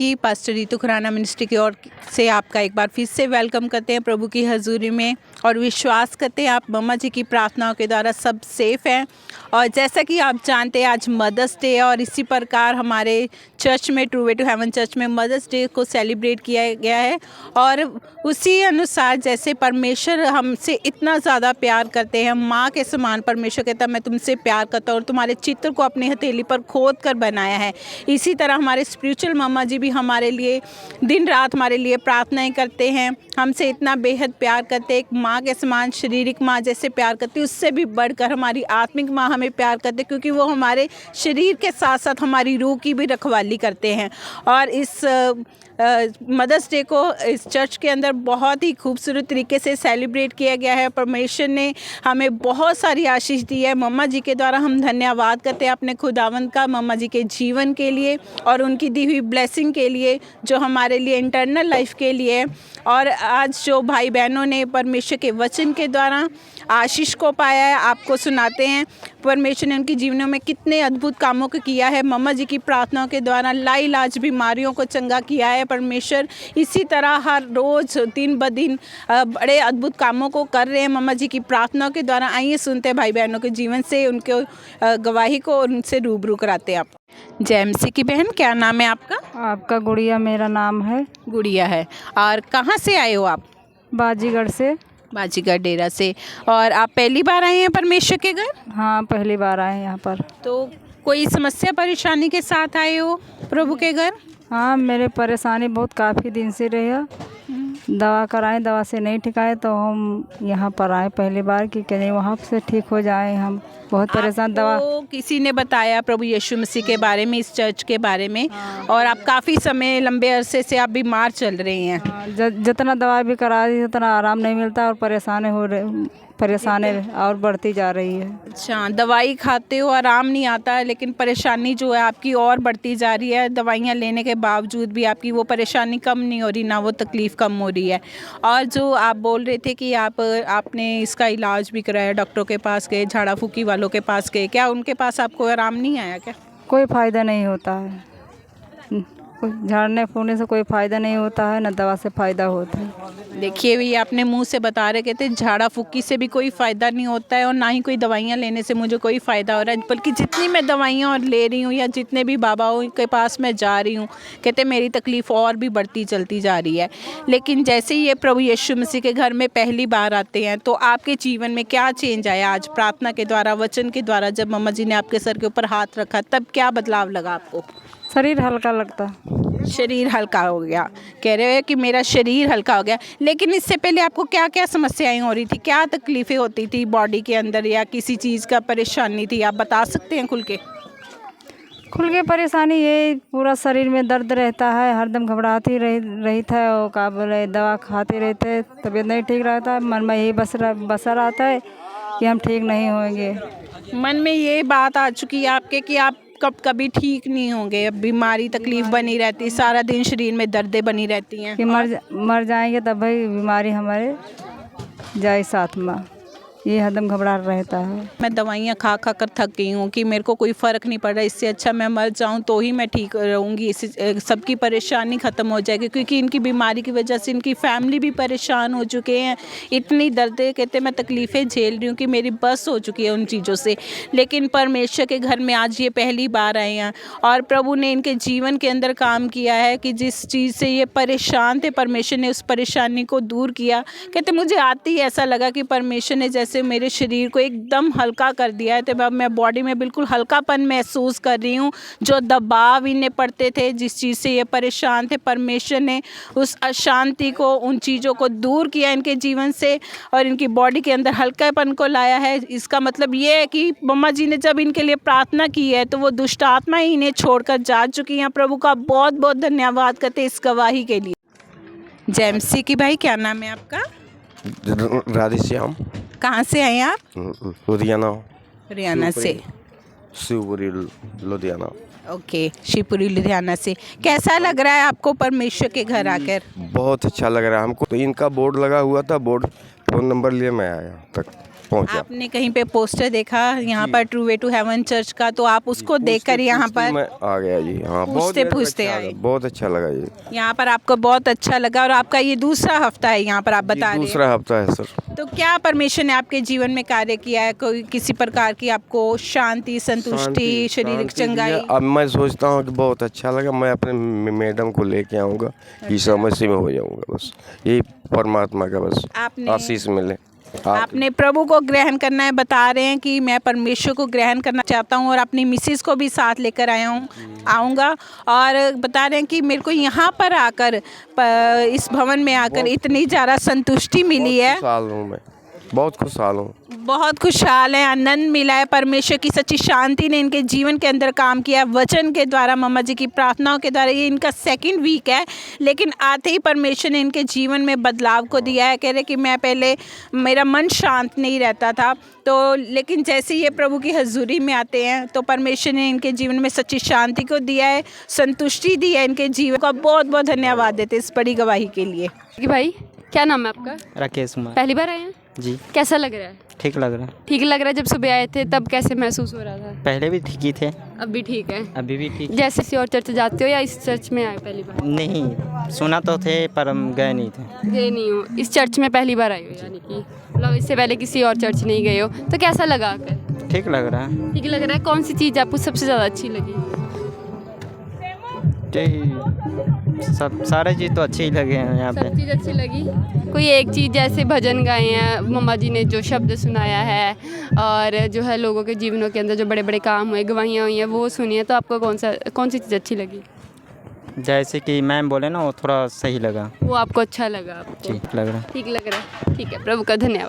कि pastor Ritu Khurana ministry की ओर से आपका एक बार फिर से वेलकम करते हैं प्रभु की हजूरी में और विश्वास करते हैं आप मम्मा जी की प्रार्थनाओं के द्वारा सब सेफ हैं। और जैसा कि आप जानते हैं आज मदर्स डे है और इसी प्रकार हमारे चर्च में true way to heaven church में मदर्स डे को सेलिब्रेट किया गया है। और उसी अनुसार जैसे परमेश्वर हमसे इतना ज़्यादा प्यार करते हैं, माँ के समान परमेश्वर कहता है मैं तुमसे प्यार करता हूँ और तुम्हारे चित्र को अपनी हथेली पर खोद कर बनाया है। इसी तरह हमारे स्पिरिचुअल मम्मा जी भी हमारे लिए दिन रात हमारे लिए प्रार्थनाएं करते हैं, हमसे इतना बेहद प्यार करते हैं। एक माँ के समान शारीरिक माँ जैसे प्यार करती है उससे भी बढ़कर हमारी आत्मिक माँ हमें प्यार करते हैं, क्योंकि वो हमारे शरीर के साथ साथ हमारी रूह की भी रखवाली करते हैं। और इस मदर्स डे को इस चर्च के अंदर बहुत ही खूबसूरत तरीके से सेलिब्रेट किया गया है। परमेश्वर ने हमें बहुत सारी आशीष दी है। मम्मा जी के द्वारा हम धन्यवाद करते हैं अपने खुदावंद का, मम्मा जी के जीवन के लिए और उनकी दी हुई ब्लेसिंग के लिए जो हमारे लिए इंटरनल लाइफ के लिए। और आज जो भाई बहनों ने परमेश्वर के वचन के द्वारा आशीष को पाया है आपको सुनाते हैं परमेश्वर ने उनकी जीवनों में कितने अद्भुत कामों को किया है। मम्मा जी की प्रार्थनाओं के द्वारा लाइलाज बीमारियों को चंगा किया है परमेश्वर। इसी तरह हर रोज़ दिन ब दिन बड़े अद्भुत कामों को कर रहे हैं मम्मा जी की प्रार्थनाओं के द्वारा। आइए सुनते हैं भाई बहनों के जीवन से उनके गवाही को और उनसे रूबरू कराते हैं आप। जैमसी की बहन, क्या नाम है आपका? आपका गुड़िया मेरा नाम है। गुड़िया है। और कहाँ से आए हो आप? बाजीगढ़ से। बाजीगढ़ डेरा से। और आप पहली बार आए हैं परमेश्वर के घर? हाँ, पहली बार आए हैं यहाँ पर। तो कोई समस्या परेशानी के साथ आए हो प्रभु के घर? हाँ, मेरे परेशानी बहुत काफ़ी दिन से रही है। दवा कराएं, दवा से नहीं ठीक आए तो हम यहाँ पर आए पहली बार कि कहीं वहाँ से ठीक हो जाए। हम बहुत परेशान। दवा किसी ने बताया प्रभु यीशु मसीह के बारे में, इस चर्च के बारे में। और आप काफ़ी समय लंबे अरसे से आप बीमार चल रहे हैं। जितना दवा भी करा दी उतना आराम नहीं मिलता और परेशानी और बढ़ती जा रही है। अच्छा, दवाई खाते हो आराम नहीं आता है, लेकिन परेशानी जो है आपकी और बढ़ती जा रही है। दवाइयाँ लेने के बावजूद भी आपकी वो परेशानी कम नहीं हो रही, ना वो तकलीफ़ कम हो रही है। और जो आप बोल रहे थे कि आपने इसका इलाज भी कराया, डॉक्टरों के पास गए, झाड़ा फूकी वालों के पास गए, क्या उनके पास आपको आराम नहीं आया क्या? कोई फ़ायदा नहीं होता है। झाड़ने फूकने से कोई फ़ायदा नहीं होता है, ना दवा से फ़ायदा होता है। देखिए भी आपने मुंह से बता रहे थे झाड़ा फूकी से भी कोई फ़ायदा नहीं होता है और ना ही कोई दवाइयाँ लेने से मुझे कोई फ़ायदा हो रहा है, बल्कि जितनी मैं दवाइयाँ और ले रही हूँ या जितने भी बाबाओं के पास मैं जा रही हूँ कहते मेरी तकलीफ़ और भी बढ़ती चलती जा रही है। लेकिन जैसे ही ये प्रभु यीशु मसीह के घर में पहली बार आते हैं तो आपके जीवन में क्या चेंज आया? आज प्रार्थना के द्वारा, वचन के द्वारा जब मम्मा जी ने आपके सर के ऊपर हाथ रखा तब क्या बदलाव लगा आपको? शरीर हल्का लगता। शरीर हल्का हो गया, कह रहे हो कि मेरा शरीर हल्का हो गया। लेकिन इससे पहले आपको क्या क्या समस्याएं हो रही थी, क्या तकलीफ़ें होती थी बॉडी के अंदर या किसी चीज़ का परेशानी थी? आप बता सकते हैं खुल के? परेशानी ये पूरा शरीर में दर्द रहता है, हरदम घबराती रही था और क्या बोले दवा खाते रहते, तबीयत नहीं ठीक रहता है। मन में यही बसा रहता है कि हम ठीक नहीं होंगे। मन में ये बात आ चुकी है आपके कि आप कभी ठीक नहीं होंगे, अब बीमारी तकलीफ़ बनी रहती, सारा दिन शरीर में दर्दें बनी रहती हैं कि मर जाएंगे तब भाई बीमारी हमारे जाए साथ में, ये हरदम घबरा रहता है। मैं दवाइयाँ खा खा कर थक गई हूँ कि मेरे को कोई फ़र्क नहीं पड़ रहा, इससे अच्छा मैं मर जाऊँ तो ही मैं ठीक रहूँगी, इससे सबकी परेशानी ख़त्म हो जाएगी। क्योंकि इनकी बीमारी की वजह से इनकी फैमिली भी परेशान हो चुके हैं। इतनी दर्दें कहते मैं तकलीफ़ें झेल रही हूँ कि मेरी बस हो चुकी है उन चीज़ों से। लेकिन परमेश्वर के घर में आज ये पहली बार आए हैं और प्रभु ने इनके जीवन के अंदर काम किया है कि जिस चीज़ से ये परेशान थे परमेश्वर ने उस परेशानी को दूर किया। कहते मुझे आते ही ऐसा लगा कि परमेश्वर ने जैसे मेरे शरीर को एकदम हल्का कर दिया है, तो मैं बॉडी में बिल्कुल हल्कापन महसूस कर रही हूँ। जो दबाव इन्हें पड़ते थे, जिस चीज़ से ये परेशान थे, परमेश्वर ने उस अशांति को, उन चीज़ों को दूर किया इनके जीवन से और इनकी बॉडी के अंदर हल्कापन को लाया है। इसका मतलब ये है कि मम्मा जी ने जब इनके लिए प्रार्थना की है तो वो दुष्ट आत्मा ही इन्हें छोड़कर जा चुकी हैं। प्रभु का बहुत बहुत धन्यवाद करते इस गवाही के लिए। जैमसी की भाई, क्या नाम है आपका? राधेश्याम। कहाँ से आए आप? लुधियाना। हरियाणा से। शिवपुरी लुधियाना। ओके, शिवपुरी लुधियाना से। कैसा लग रहा है आपको परमेश्वर के घर आकर? बहुत अच्छा लग रहा है हमको। तो इनका बोर्ड लगा हुआ था, बोर्ड फ़ोन नंबर लिए मैं आया तक। पहुंचा। आपने कहीं पे पोस्टर देखा यहाँ पर true way to heaven church का, तो आप उसको देखकर यहाँ पर मैं आ गया जी। हाँ, पूछते बहुत पूछते अच्छा आए। लगा, बहुत अच्छा लगा जी। यहाँ पर आपको बहुत अच्छा लगा और आपका ये दूसरा हफ्ता है यहाँ पर, आप बता ये रहे हैं। दूसरा हफ्ता है सर। तो क्या परमेश्वर ने आपके जीवन में कार्य किया है? कोई किसी प्रकार की आपको शांति, संतुष्टि, शारीरिक शांति चंगाई? दिया। अब मैं सोचता हूँ कि बहुत अच्छा लगा, मैं अपने मैडम को लेके आऊँगा, ईसा मसीह में हो जाऊँगा। बस यही परमात्मा का बस आपने- आशीष मिले। आपने प्रभु को ग्रहण करना है, बता रहे हैं कि मैं परमेश्वर को ग्रहण करना चाहता हूँ और अपनी मिसेस को भी साथ लेकर आऊँगा। और बता रहे हैं कि मेरे को यहाँ पर आकर इस भवन में आकर इतनी ज़्यादा संतुष्टि मिली है, खुशहाल हूँ मैं, बहुत खुशहाल हूँ। बहुत खुशहाल है, आनंद मिला है। परमेश्वर की सच्ची शांति ने इनके जीवन के अंदर काम किया, वचन के द्वारा, मम्मा जी की प्रार्थनाओं के द्वारा। ये इनका सेकंड वीक है, लेकिन आते ही परमेश्वर ने इनके जीवन में बदलाव को दिया है। कह रहे कि मैं पहले मेरा मन शांत नहीं रहता था, तो लेकिन जैसे ये प्रभु की हजूरी में आते हैं तो परमेश्वर ने इनके जीवन में सच्ची शांति को दिया है, संतुष्टि दी है इनके जीवन का। बहुत बहुत धन्यवाद देते इस बड़ी गवाही के लिए। कि भाई क्या नाम है आपका? राकेश कुमार पहली बार आए हैं? जी। कैसा लग रहा है? ठीक लग रहा है। ठीक लग रहा है। जब सुबह आए थे तब कैसे महसूस हो रहा था? पहले भी ठीक ही थे, अब भी ठीक है? अभी भी ठीक। जैसे किसी और चर्च जाते हो या इस चर्च में आए पहली बार? नहीं, सुना तो थे पर हम गए नहीं थे। गए नहीं हो, इस चर्च में पहली बार आए हो, यानी कि मतलब इससे पहले किसी और चर्च नहीं गए हो। तो कैसा लगा आकर? ठीक लग रहा है। ठीक लग रहा है। कौन सी चीज़ आपको सबसे ज़्यादा अच्छी लगी? जी, सब सारे चीज़ तो अच्छे ही लगे हैं यहाँ सब पे। चीज़ अच्छी लगी। कोई एक चीज़ जैसे भजन गाए हैं, मम्मा जी ने जो शब्द सुनाया है और जो है लोगों के जीवनों के अंदर जो बड़े बड़े काम हुए, गवाहियाँ हुई हैं, वो सुनी है, तो आपको कौन सी चीज़ अच्छी लगी? जैसे कि मैम बोले ना, वो थोड़ा सही लगा। वो आपको अच्छा लगा? आपको ठीक लग रहा है। ठीक लग रहा है। ठीक है, प्रभु का धन्यवाद।